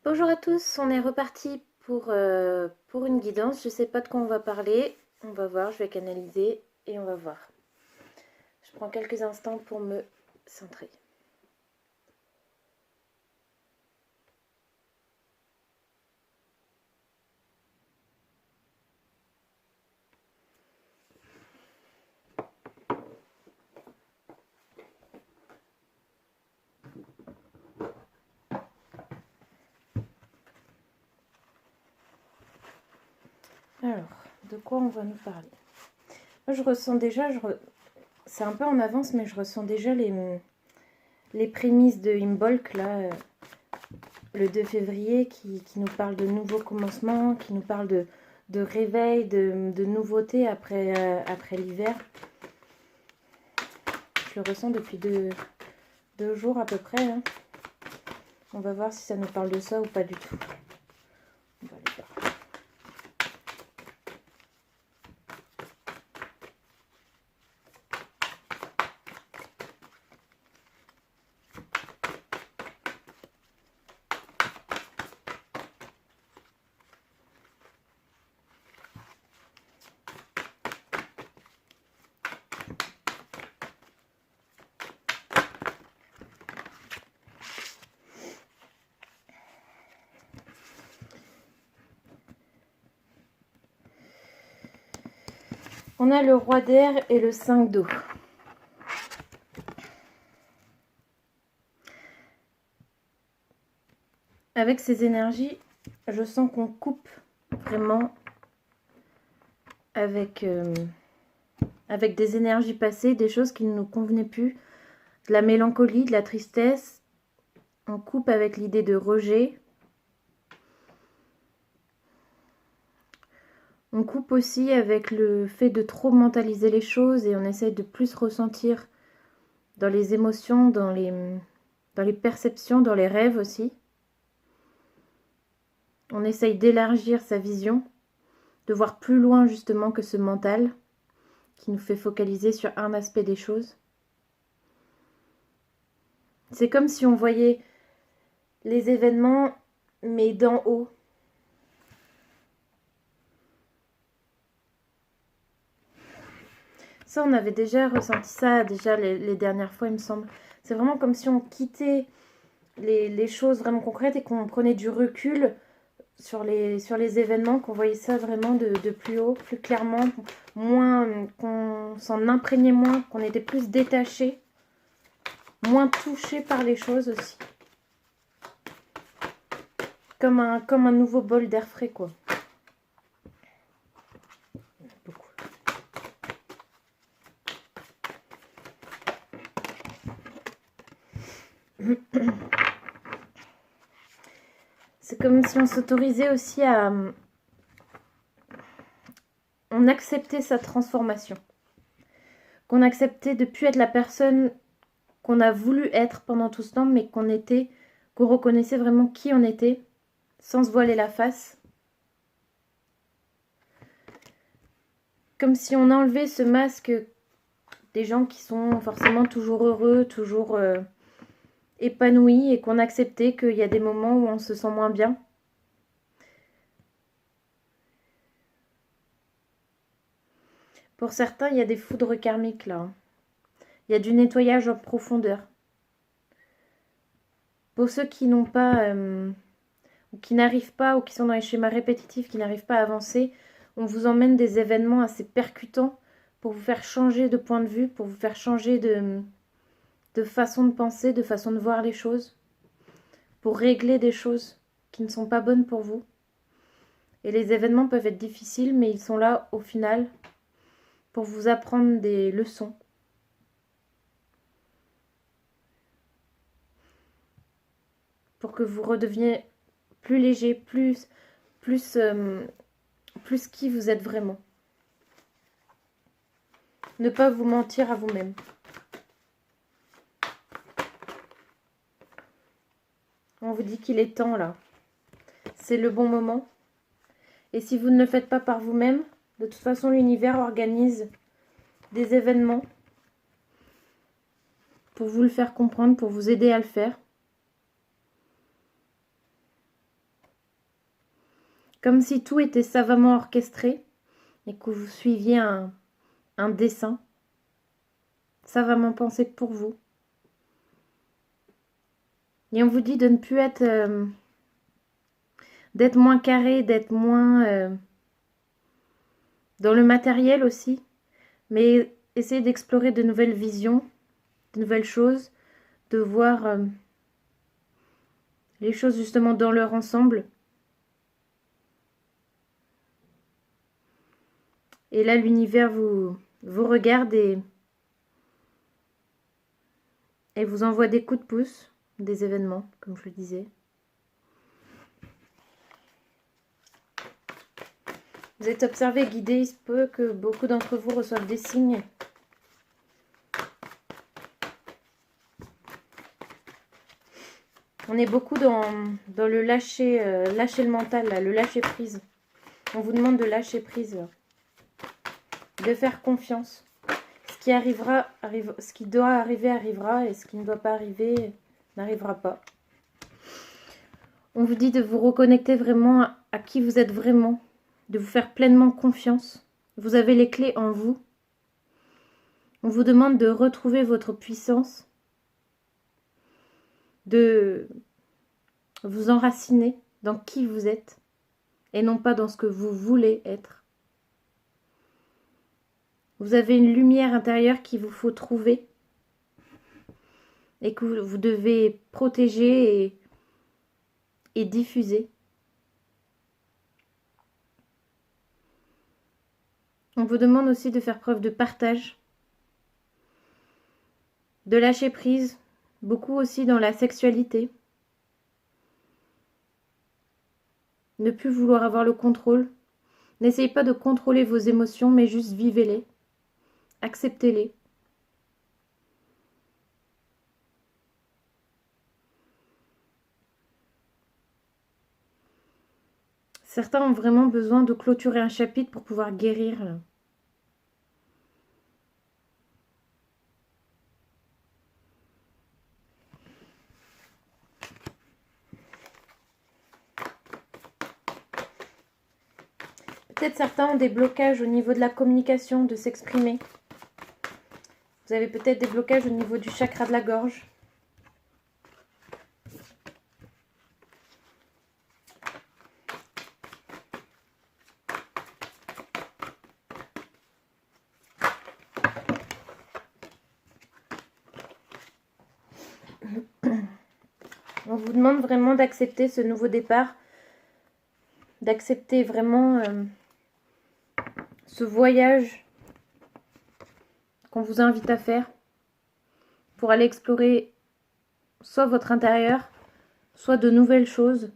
Bonjour à tous, on est reparti pour une guidance. Je sais pas de quoi on va parler. On va voir, je vais canaliser et on va voir. Je prends quelques instants pour me centrer. Alors, de quoi on va nous parler? Moi, je ressens déjà, c'est un peu en avance, mais je ressens déjà les prémices de Imbolc, là, le 2 février, qui nous parle de nouveaux commencements, qui nous parle de réveil, de nouveautés après l'hiver. Je le ressens depuis deux jours à peu près. Hein. On va voir si ça nous parle de ça ou pas du tout. On va aller voir. On a le roi d'air et le 5 d'eau. Avec ces énergies, je sens qu'on coupe vraiment avec des énergies passées, des choses qui ne nous convenaient plus, de la mélancolie, de la tristesse. On coupe avec l'idée de rejet. On coupe aussi avec le fait de trop mentaliser les choses et on essaye de plus ressentir dans les émotions, dans les perceptions, dans les rêves aussi. On essaye d'élargir sa vision, de voir plus loin justement que ce mental qui nous fait focaliser sur un aspect des choses. C'est comme si on voyait les événements mais d'en haut. Ça, on avait déjà ressenti ça les dernières fois, il me semble. C'est vraiment comme si on quittait les choses vraiment concrètes et qu'on prenait du recul sur les événements, qu'on voyait ça vraiment de plus haut, plus clairement, moins, qu'on s'en imprégnait moins, qu'on était plus détaché, moins touché par les choses aussi. Comme un nouveau bol d'air frais, quoi. Beaucoup. C'est comme si on s'autorisait aussi à... On acceptait sa transformation. Qu'on acceptait de ne plus être la personne qu'on a voulu être pendant tout ce temps, mais qu'on reconnaissait vraiment qui on était, sans se voiler la face. Comme si on enlevait ce masque des gens qui sont forcément toujours heureux, toujours épanouis, et qu'on acceptait qu'il y a des moments où on se sent moins bien. Pour certains, il y a des foudres karmiques là. Il y a du nettoyage en profondeur. Pour ceux qui n'ont pas, ou qui n'arrivent pas, ou qui sont dans les schémas répétitifs, qui n'arrivent pas à avancer, on vous emmène des événements assez percutants pour vous faire changer de point de vue, pour vous faire changer de façon de penser, de façon de voir les choses, pour régler des choses qui ne sont pas bonnes pour vous. Et les événements peuvent être difficiles, mais ils sont là au final pour vous apprendre des leçons. Pour que vous redeveniez plus léger, plus qui vous êtes vraiment. Ne pas vous mentir à vous-même. On vous dit qu'il est temps là. C'est le bon moment. Et si vous ne le faites pas par vous-même, de toute façon l'univers organise des événements pour vous le faire comprendre, pour vous aider à le faire. Comme si tout était savamment orchestré et que vous suiviez un dessin savamment pensé pour vous. Et on vous dit de ne plus être... d'être moins carré, d'être moins dans le matériel aussi. Mais essayer d'explorer de nouvelles visions, de nouvelles choses, de voir les choses justement dans leur ensemble. Et là, l'univers vous regarde et vous envoie des coups de pouce, des événements, comme je le disais. Vous êtes observé, guidé, il se peut que beaucoup d'entre vous reçoivent des signes. On est beaucoup dans le lâcher le mental, là, le lâcher prise. On vous demande de lâcher prise, là. De faire confiance. Ce qui arrivera, ce qui doit arriver arrivera, et ce qui ne doit pas arriver n'arrivera pas. On vous dit de vous reconnecter vraiment à qui vous êtes vraiment, de vous faire pleinement confiance. Vous avez les clés en vous. On vous demande de retrouver votre puissance, de vous enraciner dans qui vous êtes et non pas dans ce que vous voulez être. Vous avez une lumière intérieure qu'il vous faut trouver et que vous devez protéger et diffuser. On vous demande aussi de faire preuve de partage, de lâcher prise, beaucoup aussi dans la sexualité. Ne plus vouloir avoir le contrôle. N'essayez pas de contrôler vos émotions, mais juste vivez-les. Acceptez-les. Certains ont vraiment besoin de clôturer un chapitre pour pouvoir guérir, là. Peut-être certains ont des blocages au niveau de la communication, de s'exprimer. Vous avez peut-être des blocages au niveau du chakra de la gorge. On vous demande vraiment d'accepter ce nouveau départ, d'accepter vraiment ce voyage qu'on vous invite à faire pour aller explorer soit votre intérieur, soit de nouvelles choses.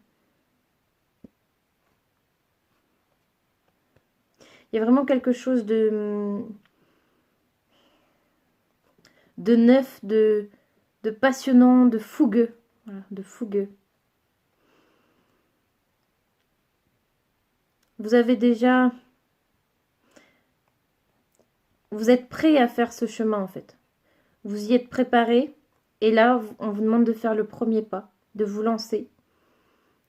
Il y a vraiment quelque chose de neuf, de passionnant, de fougueux. Voilà, de fougueux. Vous avez déjà... Vous êtes prêt à faire ce chemin, en fait. Vous y êtes préparé. Et là, on vous demande de faire le premier pas, de vous lancer,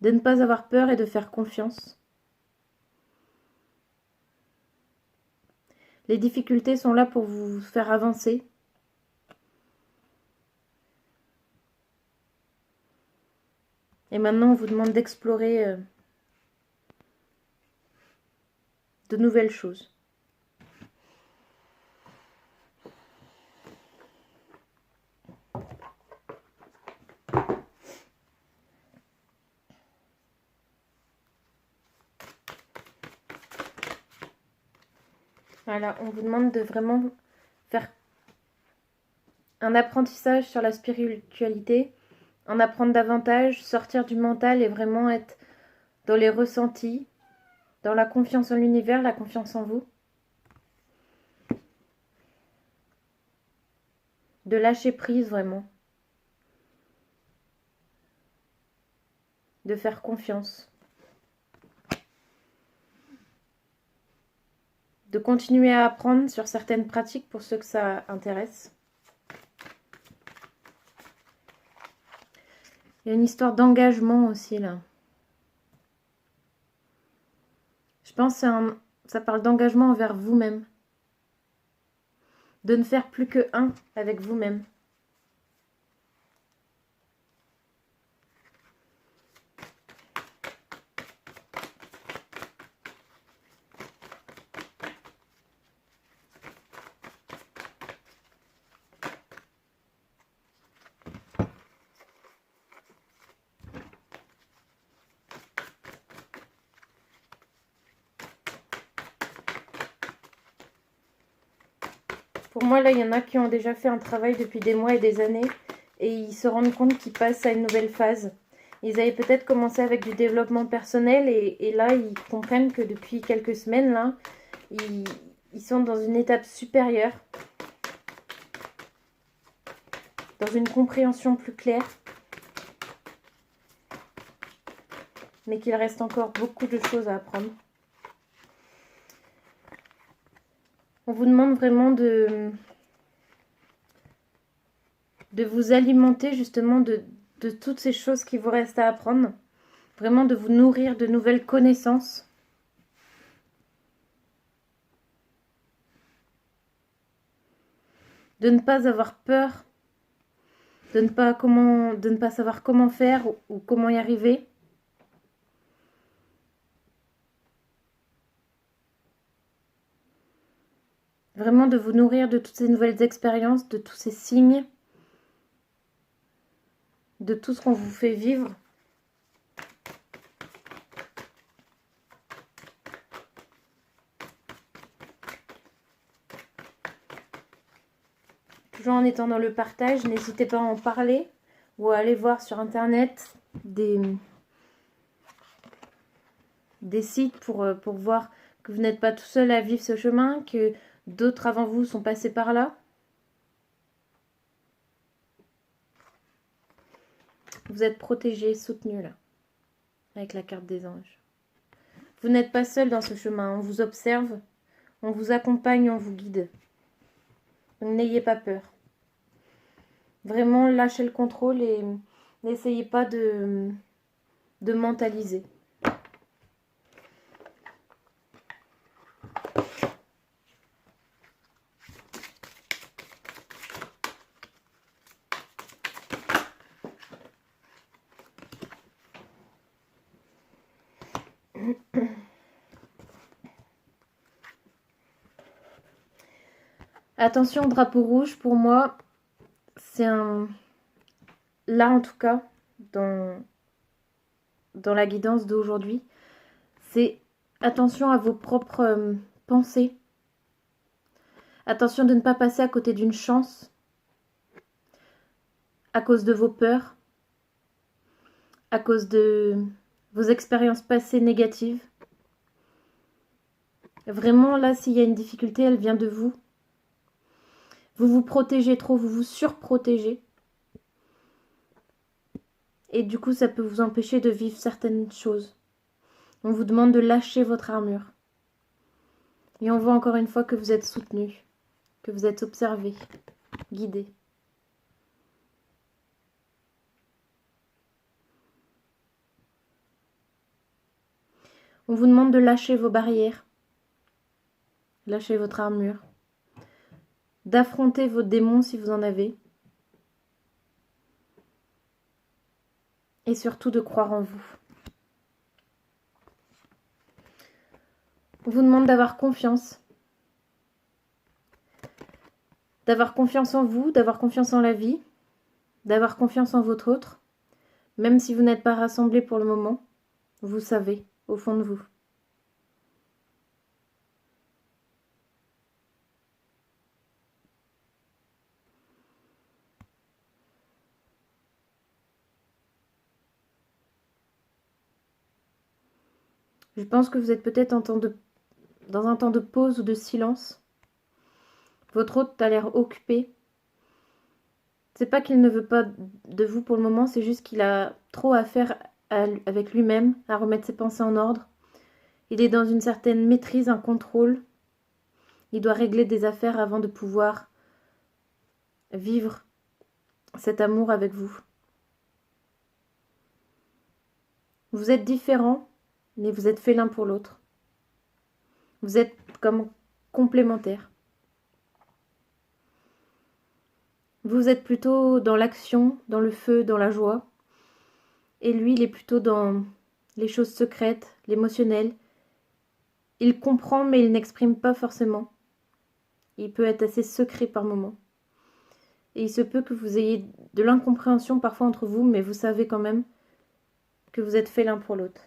de ne pas avoir peur et de faire confiance. Les difficultés sont là pour vous faire avancer. Et maintenant, on vous demande d'explorer de nouvelles choses. Voilà, on vous demande de vraiment faire un apprentissage sur la spiritualité, en apprendre davantage, sortir du mental et vraiment être dans les ressentis, dans la confiance en l'univers, la confiance en vous. De lâcher prise vraiment. De faire confiance. De continuer à apprendre sur certaines pratiques pour ceux que ça intéresse. Il y a une histoire d'engagement aussi là. pense que ça parle d'engagement envers vous-même. De ne faire plus que un avec vous-même. Pour moi, là, il y en a qui ont déjà fait un travail depuis des mois et des années et ils se rendent compte qu'ils passent à une nouvelle phase. Ils avaient peut-être commencé avec du développement personnel et là, ils comprennent que depuis quelques semaines, là, ils sont dans une étape supérieure, dans une compréhension plus claire, mais qu'il reste encore beaucoup de choses à apprendre. On vous demande vraiment de vous alimenter justement de toutes ces choses qui vous restent à apprendre. Vraiment de vous nourrir de nouvelles connaissances. De ne pas avoir peur, de ne pas savoir comment faire ou comment y arriver. Vraiment de vous nourrir de toutes ces nouvelles expériences, de tous ces signes, de tout ce qu'on vous fait vivre. Toujours en étant dans le partage, n'hésitez pas à en parler ou à aller voir sur internet des sites pour voir que vous n'êtes pas tout seul à vivre ce chemin, que d'autres avant vous sont passés par là. Vous êtes protégé, soutenu là, avec la carte des anges. Vous n'êtes pas seul dans ce chemin, on vous observe, on vous accompagne, on vous guide. Donc n'ayez pas peur. Vraiment lâchez le contrôle et n'essayez pas de mentaliser. Attention, drapeau rouge, pour moi, c'est un... Là, en tout cas, dans la guidance d'aujourd'hui, c'est attention à vos propres pensées. Attention de ne pas passer à côté d'une chance à cause de vos peurs, à cause de vos expériences passées négatives. Vraiment, là, s'il y a une difficulté, elle vient de vous. Vous vous protégez trop, vous vous surprotégez. Et du coup, ça peut vous empêcher de vivre certaines choses. On vous demande de lâcher votre armure. Et on voit encore une fois que vous êtes soutenu, que vous êtes observé, guidé. On vous demande de lâcher vos barrières, lâcher votre armure, d'affronter vos démons si vous en avez, et surtout de croire en vous. On vous demande d'avoir confiance en vous, d'avoir confiance en la vie, d'avoir confiance en votre autre, même si vous n'êtes pas rassemblés pour le moment, vous savez, au fond de vous. Je pense que vous êtes peut-être dans un temps de pause ou de silence. Votre hôte a l'air occupé. C'est pas qu'il ne veut pas de vous pour le moment, c'est juste qu'il a trop à faire avec lui-même, à remettre ses pensées en ordre. Il est dans une certaine maîtrise, un contrôle. Il doit régler des affaires avant de pouvoir vivre cet amour avec vous. Vous êtes différents, mais vous êtes faits l'un pour l'autre. Vous êtes comme complémentaires. Vous êtes plutôt dans l'action, dans le feu, dans la joie. Et lui, il est plutôt dans les choses secrètes, l'émotionnel. Il comprend, mais il n'exprime pas forcément. Il peut être assez secret par moments. Et il se peut que vous ayez de l'incompréhension parfois entre vous, mais vous savez quand même que vous êtes faits l'un pour l'autre.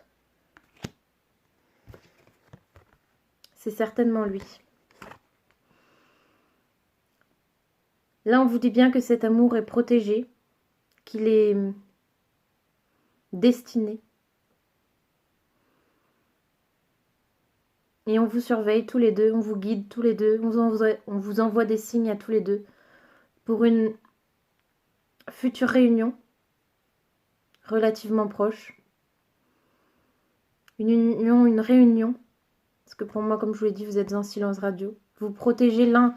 C'est certainement lui. Là, on vous dit bien que cet amour est protégé, qu'il est destiné. Et on vous surveille tous les deux, on vous guide tous les deux, on vous envoie des signes à tous les deux pour une future réunion relativement proche. Une réunion, parce que pour moi, comme je vous l'ai dit, vous êtes en silence radio. Vous protégez l'un,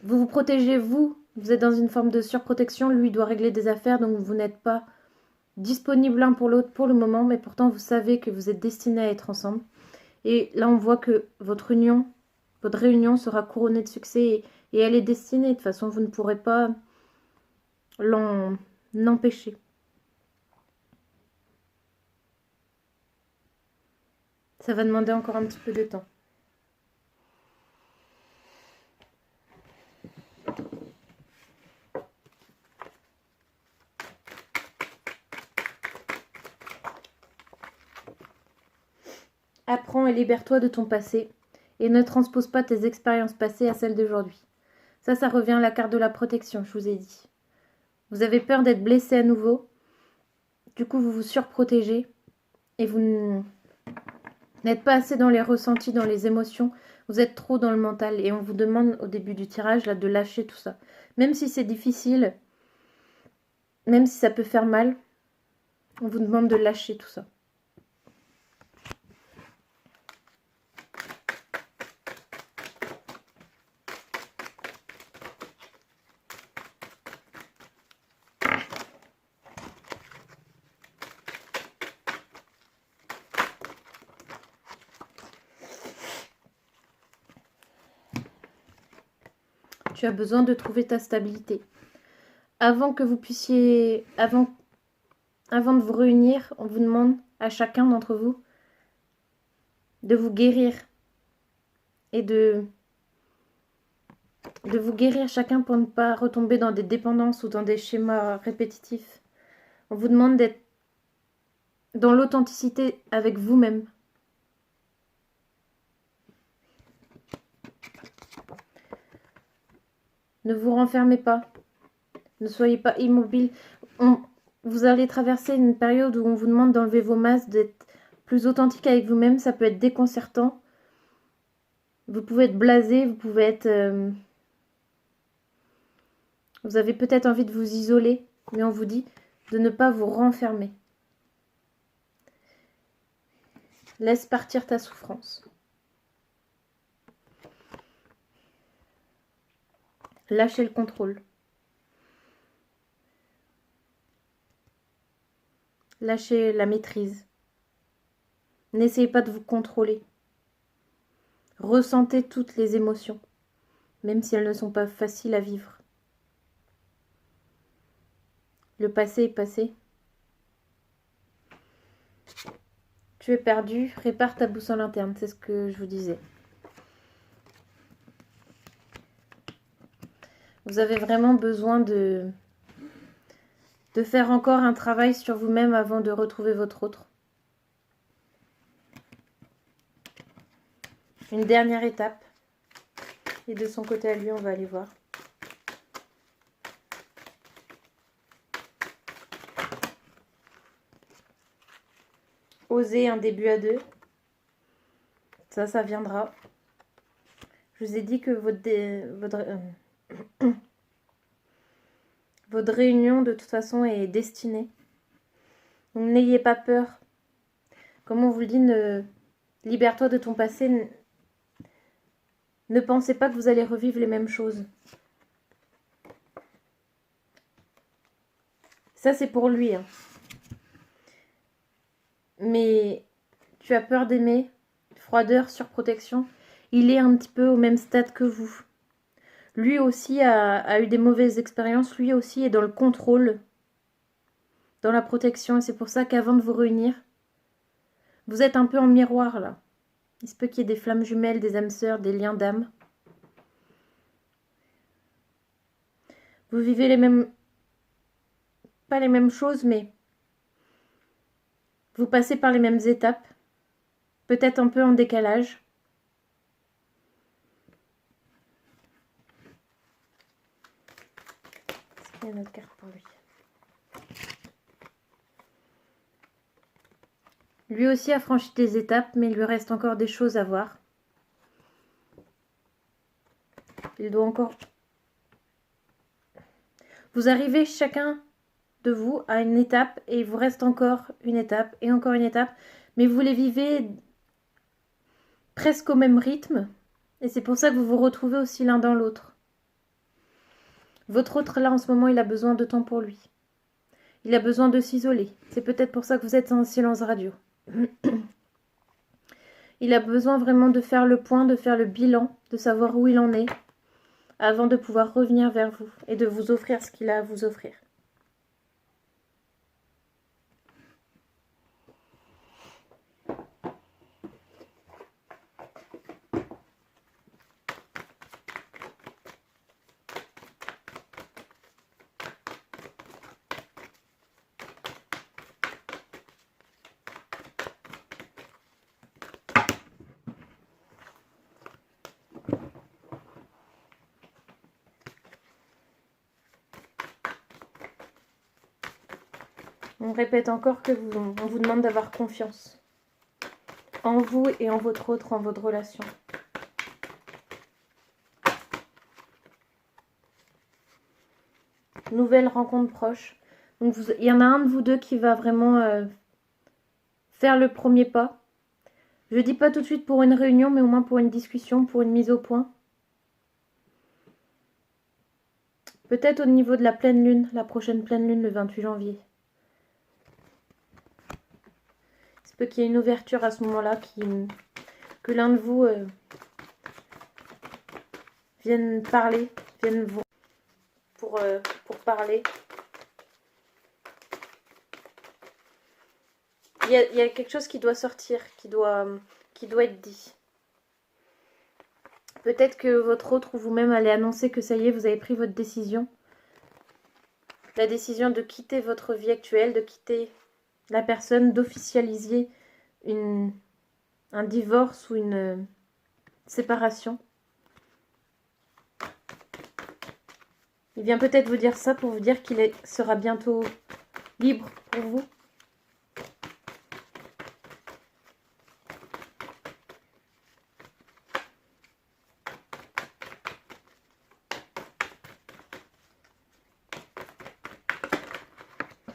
vous protégez vous êtes dans une forme de surprotection, lui doit régler des affaires, donc vous n'êtes pas disponible l'un pour l'autre pour le moment, mais pourtant vous savez que vous êtes destinés à être ensemble. Et là, on voit que votre réunion sera couronnée de succès et elle est destinée. De toute façon, vous ne pourrez pas l'en empêcher. Ça va demander encore un petit peu de temps. Apprends et libère-toi de ton passé et ne transpose pas tes expériences passées à celles d'aujourd'hui. Ça revient à la carte de la protection, je vous ai dit. Vous avez peur d'être blessé à nouveau, du coup vous vous surprotégez et vous n'êtes pas assez dans les ressentis, dans les émotions, vous êtes trop dans le mental et on vous demande au début du tirage là, de lâcher tout ça. Même si c'est difficile, même si ça peut faire mal, on vous demande de lâcher tout ça. Tu as besoin de trouver ta stabilité. Avant que vous puissiez... Avant de vous réunir, on vous demande à chacun d'entre vous de vous guérir. Et de vous guérir chacun pour ne pas retomber dans des dépendances ou dans des schémas répétitifs. On vous demande d'être dans l'authenticité avec vous-même. Ne vous renfermez pas. Ne soyez pas immobile. Vous allez traverser une période où on vous demande d'enlever vos masques, d'être plus authentique avec vous-même. Ça peut être déconcertant. Vous pouvez être blasé, vous pouvez être... vous avez peut-être envie de vous isoler, mais on vous dit de ne pas vous renfermer. Laisse partir ta souffrance. Lâchez le contrôle. Lâchez la maîtrise. N'essayez pas de vous contrôler. Ressentez toutes les émotions, même si elles ne sont pas faciles à vivre. Le passé est passé. Tu es perdu, répare ta boussole interne, c'est ce que je vous disais. Vous avez vraiment besoin de faire encore un travail sur vous-même avant de retrouver votre autre. Une dernière étape. Et de son côté à lui, on va aller voir. Oser un début à deux. Ça viendra. Je vous ai dit que votre réunion, de toute façon, est destinée. Donc, n'ayez pas peur. Comme on vous le dit, libère-toi de ton passé. Ne pensez pas que vous allez revivre les mêmes choses. Ça, c'est pour lui. Mais tu as peur d'aimer. Il froideur, surprotection. Il est un petit peu au même stade que vous. Lui aussi a eu des mauvaises expériences. Lui aussi est dans le contrôle, dans la protection. Et c'est pour ça qu'avant de vous réunir, vous êtes un peu en miroir là. Il se peut qu'il y ait des flammes jumelles, des âmes sœurs, des liens d'âme. Vous vivez les mêmes... Pas les mêmes choses, mais vous passez par les mêmes étapes. Peut-être un peu en décalage. Est-ce qu'il y a une autre carte pour lui? Lui aussi a franchi des étapes, mais il lui reste encore des choses à voir. Il doit encore... Vous arrivez chacun de vous à une étape et il vous reste encore une étape et encore une étape. Mais vous les vivez presque au même rythme. Et c'est pour ça que vous vous retrouvez aussi l'un dans l'autre. Votre autre là en ce moment, il a besoin de temps pour lui. Il a besoin de s'isoler. C'est peut-être pour ça que vous êtes en silence radio. Il a besoin vraiment de faire le point, de faire le bilan, de savoir où il en est, avant de pouvoir revenir vers vous et de vous offrir ce qu'il a à vous offrir. On répète encore que on vous demande d'avoir confiance en vous et en votre autre, en votre relation. Nouvelle rencontre proche. Donc il y en a un de vous deux qui va vraiment faire le premier pas. Je dis pas tout de suite pour une réunion, mais au moins pour une discussion, pour une mise au point. Peut-être au niveau de la pleine lune, la prochaine pleine lune le 28 janvier. Il se peut qu'il y ait une ouverture à ce moment-là, que l'un de vous vienne parler, vienne vous pour parler. Il y a quelque chose qui doit sortir, qui doit être dit. Peut-être que votre autre ou vous-même allez annoncer que ça y est, vous avez pris votre décision. La décision de quitter votre vie actuelle, de quitter la personne, d'officialiser un divorce ou une séparation. Il vient peut-être vous dire ça pour vous dire qu'il sera bientôt libre pour vous.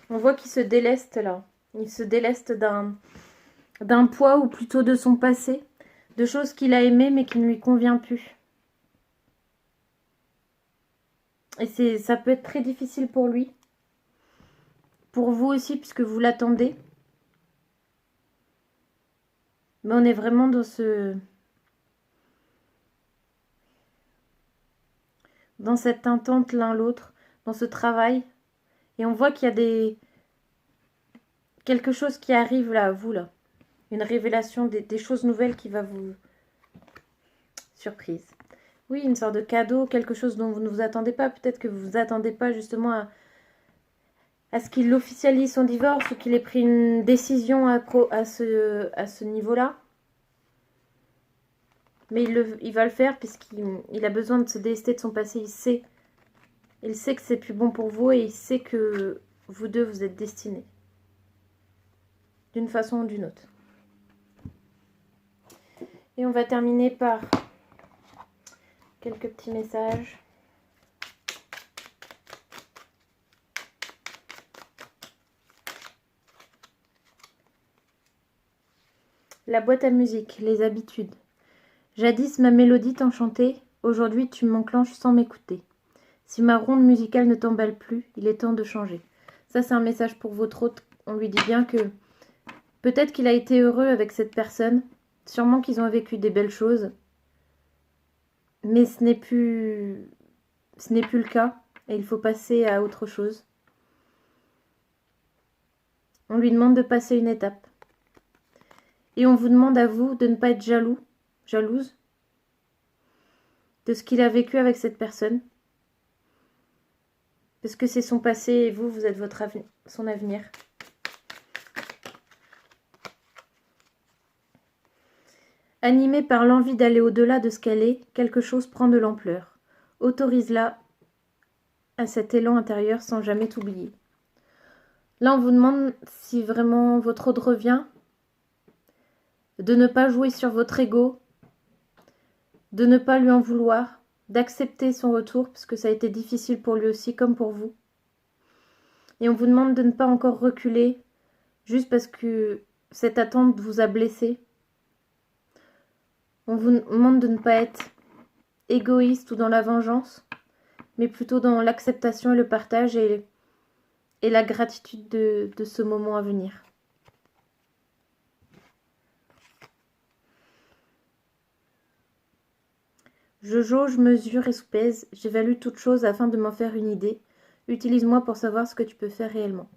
On voit qu'il se déleste là. Il se déleste d'un poids ou plutôt de son passé, de choses qu'il a aimées mais qui ne lui convient plus. Et ça peut être très difficile pour lui. Pour vous aussi, puisque vous l'attendez. Mais on est vraiment dans cette attente l'un l'autre, dans ce travail. Et on voit qu'il y a quelque chose qui arrive là, à vous là. Une révélation, des choses nouvelles qui va vous... Surprise. Oui, une sorte de cadeau, quelque chose dont vous ne vous attendez pas. Peut-être que vous ne vous attendez pas justement à ce qu'il officialise son divorce ou qu'il ait pris une décision à ce niveau-là. Mais il va le faire puisqu'il a besoin de se délester de son passé. Il sait que c'est plus bon pour vous et il sait que vous deux, vous êtes destinés. D'une façon ou d'une autre. Et on va terminer par quelques petits messages. La boîte à musique, les habitudes. Jadis ma mélodie t'enchantait, aujourd'hui tu m'enclenches sans m'écouter. Si ma ronde musicale ne t'emballe plus, il est temps de changer. Ça c'est un message pour votre hôte. On lui dit bien que peut-être qu'il a été heureux avec cette personne, Sûrement qu'ils ont vécu des belles choses. Mais ce n'est plus le cas. Et il faut passer à autre chose. On lui demande de passer une étape. Et on vous demande à vous de ne pas être jaloux, jalouse, de ce qu'il a vécu avec cette personne. Parce que c'est son passé et vous, vous êtes son avenir. Animée par l'envie d'aller au-delà de ce qu'elle est, quelque chose prend de l'ampleur. Autorise-la à cet élan intérieur sans jamais t'oublier. Là, on vous demande si vraiment votre autre revient, de ne pas jouer sur votre ego, de ne pas lui en vouloir, d'accepter son retour, parce que ça a été difficile pour lui aussi, comme pour vous. Et on vous demande de ne pas encore reculer, juste parce que cette attente vous a blessé. On vous demande de ne pas être égoïste ou dans la vengeance, mais plutôt dans l'acceptation et le partage et la gratitude de ce moment à venir. Je jauge, mesure et soupèse, j'évalue toute chose afin de m'en faire une idée. Utilise-moi pour savoir ce que tu peux faire réellement.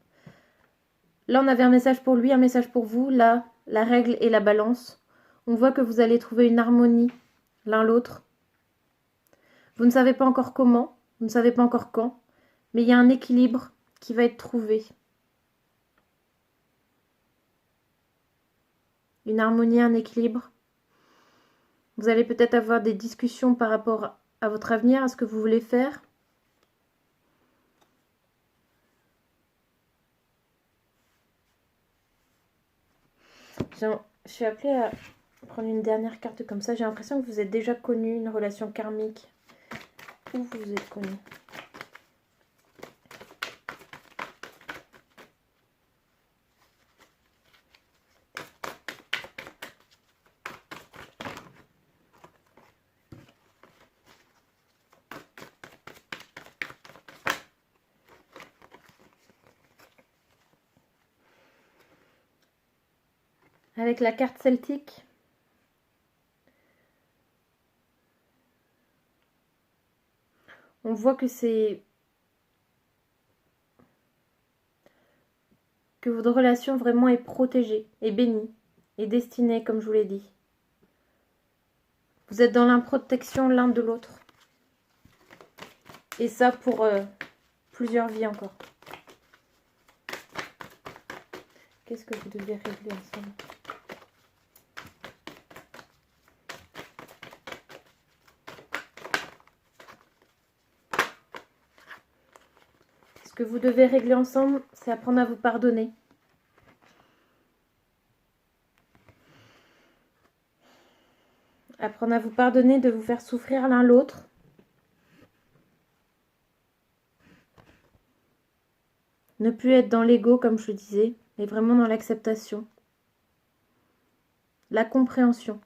Là, on avait un message pour lui, un message pour vous. Là, la règle et la balance. On voit que vous allez trouver une harmonie l'un l'autre. Vous ne savez pas encore comment, vous ne savez pas encore quand, mais il y a un équilibre qui va être trouvé. Une harmonie, un équilibre. Vous allez peut-être avoir des discussions par rapport à votre avenir, à ce que vous voulez faire. Je suis appelée à prendre une dernière carte comme ça. J'ai l'impression que vous êtes déjà connu, une relation karmique. Où vous êtes connu. Avec la carte celtique, on voit que votre relation vraiment est protégée, est bénie, est destinée, comme je vous l'ai dit. Vous êtes dans la protection l'un de l'autre. Et ça pour plusieurs vies encore. Qu'est-ce que vous devez régler ensemble ? Ce que vous devez régler ensemble, c'est apprendre à vous pardonner. Apprendre à vous pardonner de vous faire souffrir l'un l'autre. Ne plus être dans l'ego, comme je le disais, mais vraiment dans l'acceptation. La compréhension.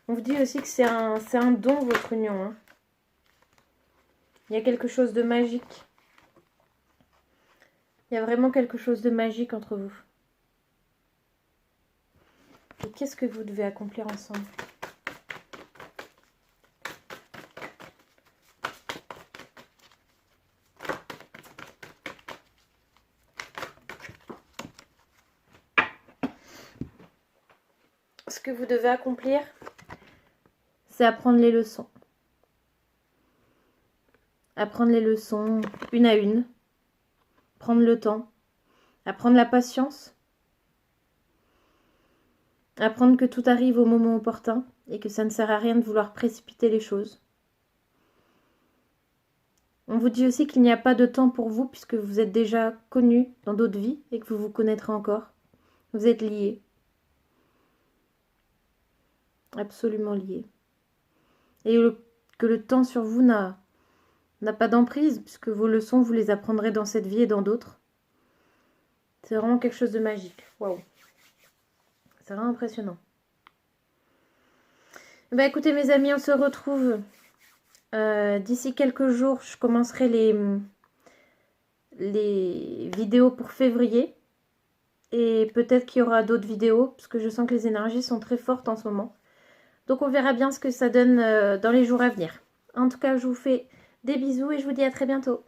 On vous dit aussi que c'est un don, votre union. Hein. Il y a quelque chose de magique. Il y a vraiment quelque chose de magique entre vous. Et qu'est-ce que vous devez accomplir ensemble ? Ce que vous devez accomplir, c'est apprendre les leçons. Apprendre les leçons une à une. Prendre le temps. Apprendre la patience. Apprendre que tout arrive au moment opportun et que ça ne sert à rien de vouloir précipiter les choses. On vous dit aussi qu'il n'y a pas de temps pour vous puisque vous êtes déjà connus dans d'autres vies et que vous vous connaîtrez encore. Vous êtes liés. Absolument liés. Et que le temps sur vous n'a pas d'emprise puisque vos leçons, vous les apprendrez dans cette vie et dans d'autres. C'est vraiment quelque chose de magique. Waouh. C'est vraiment impressionnant. Bah écoutez mes amis, on se retrouve d'ici quelques jours. Je commencerai les vidéos pour février. Et peut-être qu'il y aura d'autres vidéos, parce que je sens que les énergies sont très fortes en ce moment. Donc on verra bien ce que ça donne dans les jours à venir. En tout cas, je vous fais des bisous et je vous dis à très bientôt.